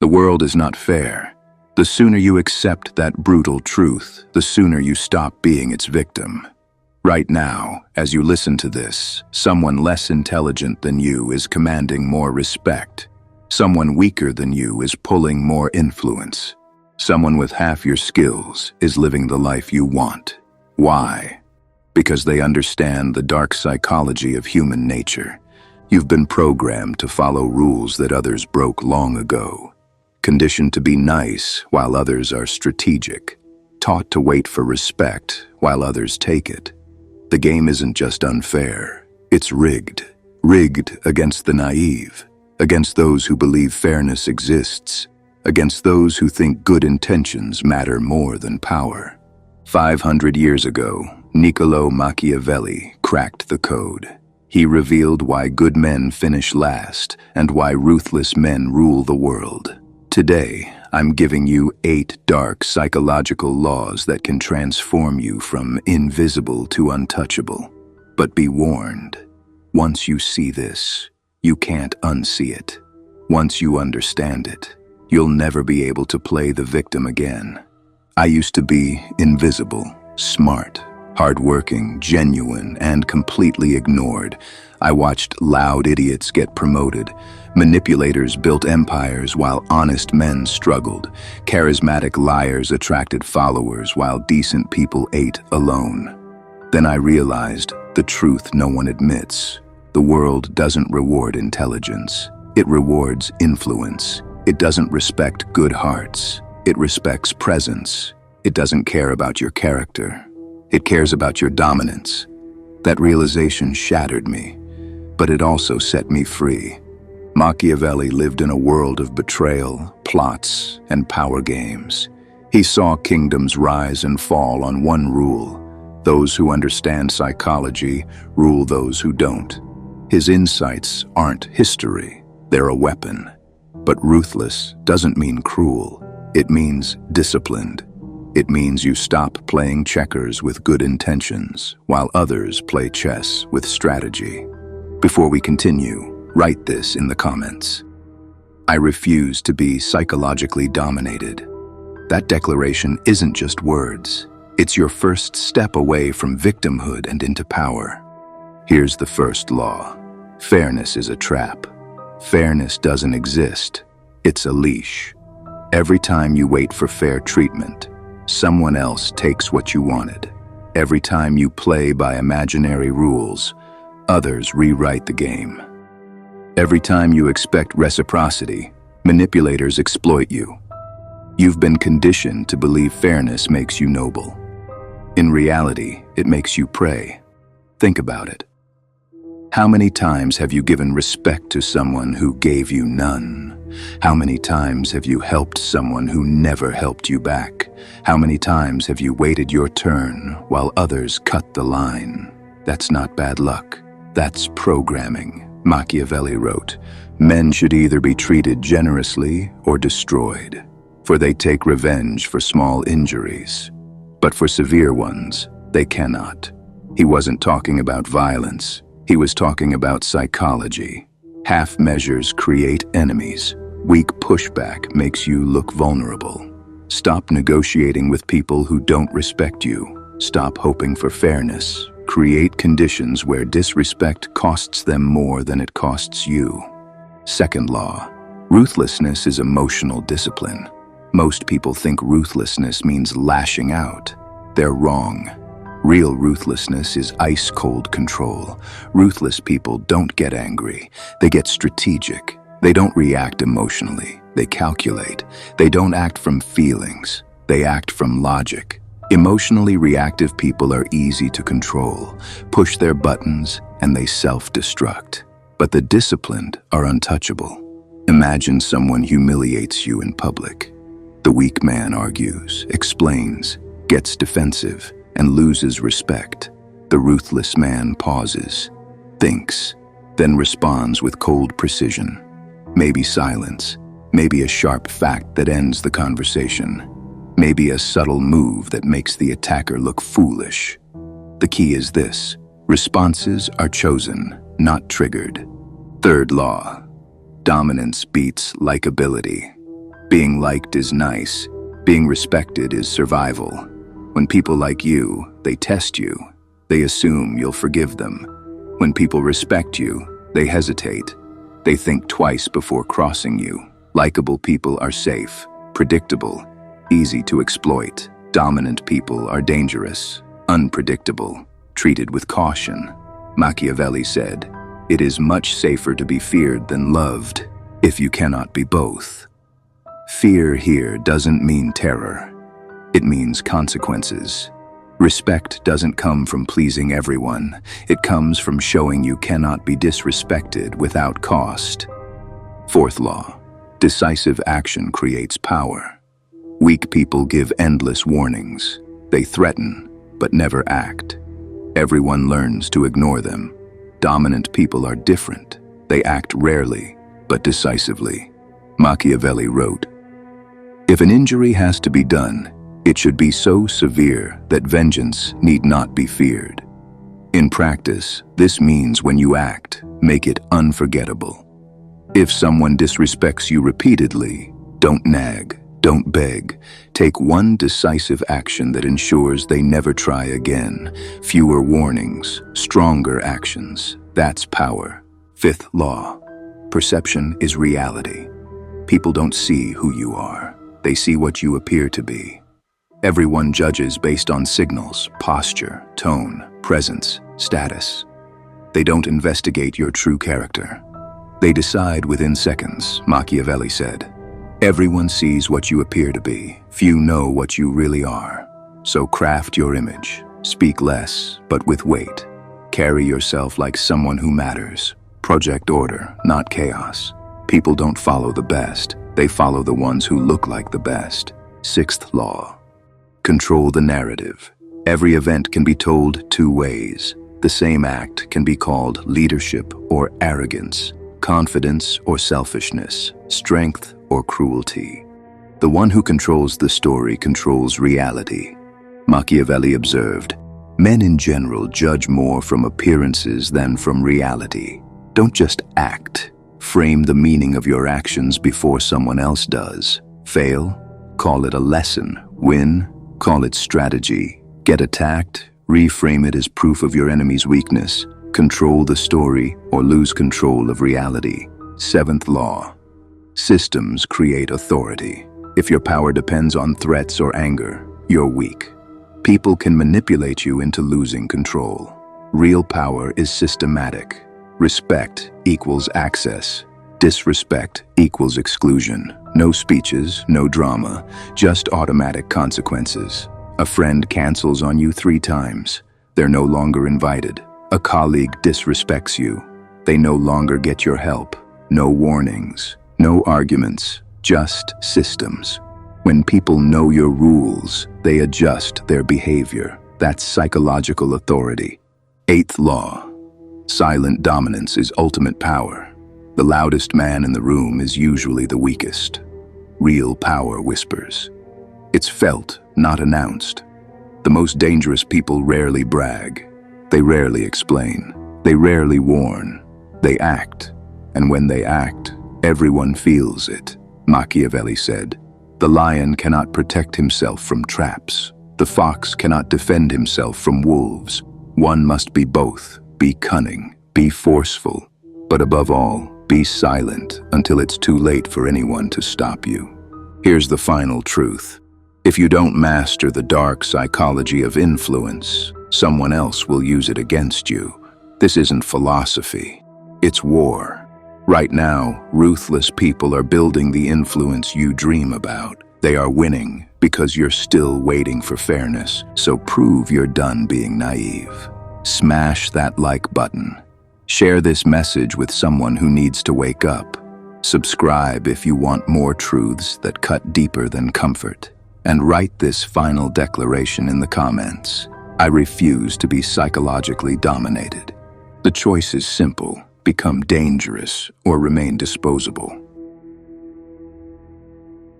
The world is not fair. The sooner you accept that brutal truth, the sooner you stop being its victim. Right now, as you listen to this, someone less intelligent than you is commanding more respect. Someone weaker than you is pulling more influence. Someone with half your skills is living the life you want. Why? Because they understand the dark psychology of human nature. You've been programmed to follow rules that others broke long ago. Conditioned to be nice while others are strategic. Taught to wait for respect while others take it. The game isn't just unfair, it's rigged. Rigged against the naive, against those who believe fairness exists, against those who think good intentions matter more than power. 500 years ago, Niccolò Machiavelli cracked the code. He revealed why good men finish last and why ruthless men rule the world. Today, I'm giving you 8 dark psychological laws that can transform you from invisible to untouchable. But be warned, once you see this, you can't unsee it. Once you understand it, you'll never be able to play the victim again. I used to be invisible, smart, hardworking, genuine, and completely ignored. I watched loud idiots get promoted. Manipulators built empires while honest men struggled. Charismatic liars attracted followers while decent people ate alone. Then I realized the truth no one admits. The world doesn't reward intelligence. It rewards influence. It doesn't respect good hearts. It respects presence. It doesn't care about your character. It cares about your dominance. That realization shattered me, but it also set me free. Machiavelli lived in a world of betrayal, plots, and power games. He saw kingdoms rise and fall on one rule. Those who understand psychology rule those who don't. His insights aren't history, they're a weapon. But ruthless doesn't mean cruel. It means disciplined. It means you stop playing checkers with good intentions, while others play chess with strategy. Before we continue, write this in the comments. I refuse to be psychologically dominated. That declaration isn't just words. It's your first step away from victimhood and into power. Here's the first law. Fairness is a trap. Fairness doesn't exist. It's a leash. Every time you wait for fair treatment, someone else takes what you wanted. Every time you play by imaginary rules, others rewrite the game. Every time you expect reciprocity, manipulators exploit you. You've been conditioned to believe fairness makes you noble. In reality, it makes you prey. Think about it. How many times have you given respect to someone who gave you none? How many times have you helped someone who never helped you back? How many times have you waited your turn while others cut the line? That's not bad luck. That's programming. Machiavelli wrote, "Men should either be treated generously or destroyed, for they take revenge for small injuries. But for severe ones, they cannot." He wasn't talking about violence. He was talking about psychology. Half measures create enemies. Weak pushback makes you look vulnerable. Stop negotiating with people who don't respect you. Stop hoping for fairness. Create conditions where disrespect costs them more than it costs you. Second law, ruthlessness is emotional discipline. Most people think ruthlessness means lashing out. They're wrong. Real ruthlessness is ice-cold control. Ruthless people don't get angry. They get strategic. They don't react emotionally. They calculate. They don't act from feelings. They act from logic. Emotionally reactive people are easy to control, push their buttons, and they self-destruct. But the disciplined are untouchable. Imagine someone humiliates you in public. The weak man argues, explains, gets defensive, and loses respect. The ruthless man pauses, thinks, then responds with cold precision. Maybe silence, maybe a sharp fact that ends the conversation, maybe a subtle move that makes the attacker look foolish. The key is this: responses are chosen, not triggered. Third law, dominance beats likability. Being liked is nice. Being respected is survival. When people like you, they test you. They assume you'll forgive them. When people respect you, they hesitate. They think twice before crossing you. Likable people are safe, predictable, easy to exploit. Dominant people are dangerous, unpredictable, treated with caution. Machiavelli said, "It is much safer to be feared than loved, if you cannot be both." Fear here doesn't mean terror. It means consequences. Respect doesn't come from pleasing everyone. It comes from showing you cannot be disrespected without cost. Fourth law, decisive action creates power. Weak people give endless warnings. They threaten, but never act. Everyone learns to ignore them. Dominant people are different. They act rarely, but decisively. Machiavelli wrote, "If an injury has to be done, it should be so severe that vengeance need not be feared." In practice, this means when you act, make it unforgettable. If someone disrespects you repeatedly, don't nag, don't beg. Take one decisive action that ensures they never try again. Fewer warnings, stronger actions. That's power. Fifth law, perception is reality. People don't see who you are. They see what you appear to be. Everyone judges based on signals, posture, tone, presence, status. They don't investigate your true character. They decide within seconds, Machiavelli said. Everyone sees what you appear to be. Few know what you really are. So craft your image. Speak less, but with weight. Carry yourself like someone who matters. Project order, not chaos. People don't follow the best. They follow the ones who look like the best. Sixth law, control the narrative. Every event can be told two ways. The same act can be called leadership or arrogance, confidence or selfishness, strength or cruelty. The one who controls the story controls reality. Machiavelli observed, "Men in general judge more from appearances than from reality." Don't just act. Frame the meaning of your actions before someone else does. Fail? Call it a lesson. Win? Call it strategy. Get attacked? Reframe it as proof of your enemy's weakness. Control the story or lose control of reality. Seventh law, systems create authority. If your power depends on threats or anger, you're weak. People can manipulate you into losing control. Real power is systematic. Respect equals access. Disrespect equals exclusion. No speeches, no drama, just automatic consequences. A friend cancels on you 3 times. They're no longer invited. A colleague disrespects you. They no longer get your help. No warnings, no arguments, just systems. When people know your rules, they adjust their behavior. That's psychological authority. Eighth law, silent dominance is ultimate power. The loudest man in the room is usually the weakest. Real power whispers. It's felt, not announced. The most dangerous people rarely brag. They rarely explain. They rarely warn. They act. And when they act, everyone feels it. Machiavelli said, "The lion cannot protect himself from traps. The fox cannot defend himself from wolves. One must be both. Be cunning. Be forceful. But above all, be silent until it's too late for anyone to stop you." Here's the final truth. If you don't master the dark psychology of influence, someone else will use it against you. This isn't philosophy. It's war. Right now, ruthless people are building the influence you dream about. They are winning because you're still waiting for fairness. So prove you're done being naive. Smash that like button. Share this message with someone who needs to wake up. Subscribe if you want more truths that cut deeper than comfort. And write this final declaration in the comments. I refuse to be psychologically dominated. The choice is simple. Become dangerous or remain disposable.